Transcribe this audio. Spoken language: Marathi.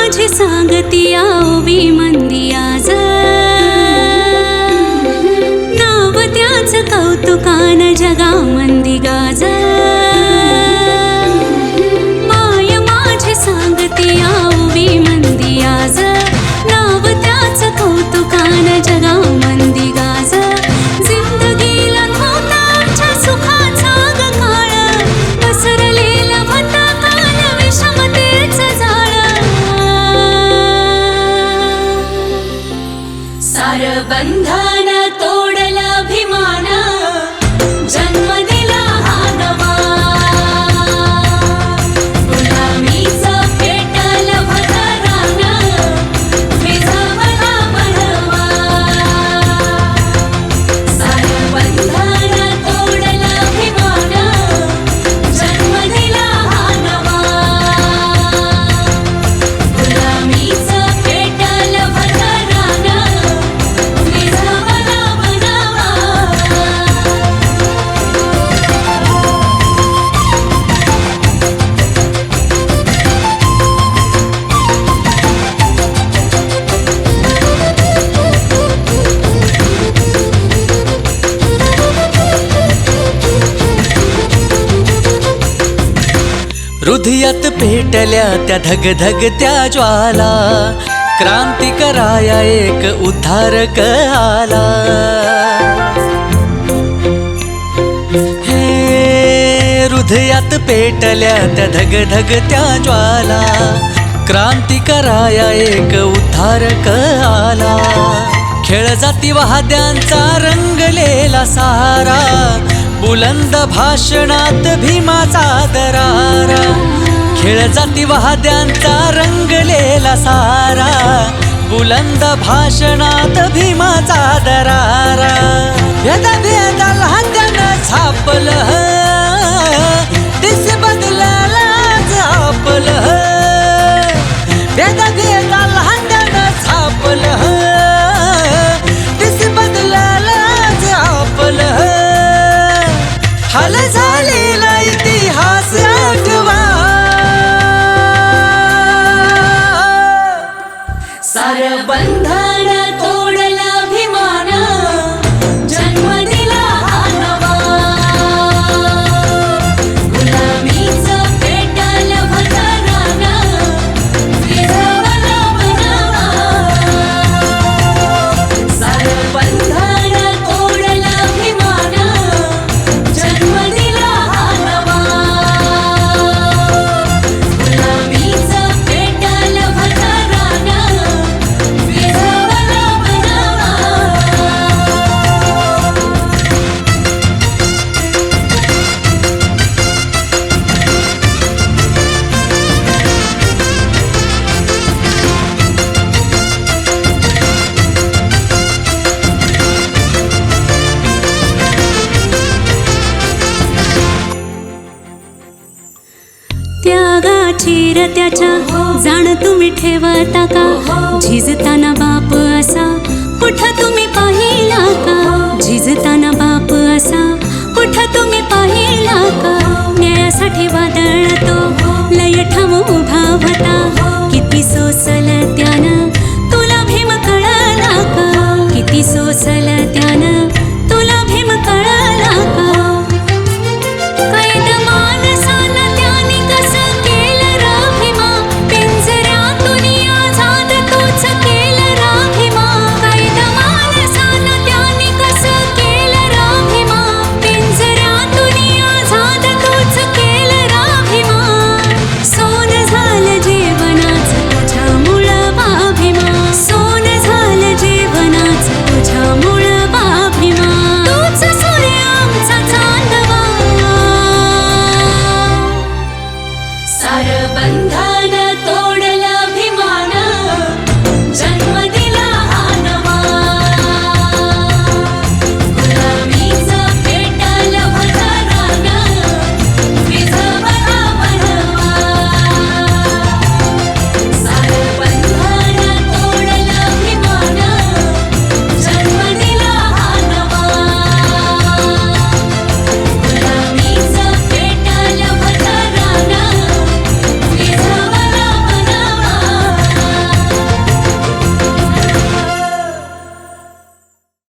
माझी सांगतिया ओवी मंदी आज, नाव त्याच कौतुकान जगा मंदी गाज। माय माझी सांगतिया ओवी मंदी आज, नाव त्याच कौतुकान जगा मंदी गाज। जिंदगीला नव्हता सुखाचा ग काळ, पसरलेला होता काल विषमतेच जाळ। सार बंधन तोडलं अभिमान, जन्म दिला हा नवा। गुलामीचं पेटलं भतरान, विझवला बनवा। सार बंधन तोडलं अभिमान, जन्म दिला हा नवा। गुलामीचं पेटलं भतरान, विझवला बनवा। हृदयात पेटल्या त्या धगधगत्या ज्वाला, क्रांती कराया एक उद्धारक आला। हे हृदयात पेटल्या त्या धगधगत्या ज्वाला, क्रांती कराया एक उद्धारक आला। खेळ जाती वाद्यांचा रंगलेला सारा, बुलंद भाषणात भीमाचा दरारा। खेळ जाती वाद्यांचा रंगलेला सारा, बुलंद भाषणात भीमाचा दरारा। भेदा लहानत्यानं छापलं, दिस बदलाला झापलं। भेदा लहानत्यानं छापलं, दिस बदलाला झापलं। हाल झालेला इतिहास आठवा, सार बंधन तोडलं अभिमान, जन्म दिला हा नवा। गुलामीचं पेटलं भतरान, विझवला बनवा। सार बंधन तोडलं अभिमान, जन्म दिला हा नवा। गुलामीचं पेटलं भतरान, विझवला बनवा। त्यागाची रत्याच्या जाण तुम्ही ठेवता का? झिजताना बाप असा कुठं तुम्ही पाहिला का? झिजताना बाप असा कुठं तुम्ही पाहिला का? न्यायासाठी वादळ तो लय ठाम उभा होता, किती सोसल त्यानं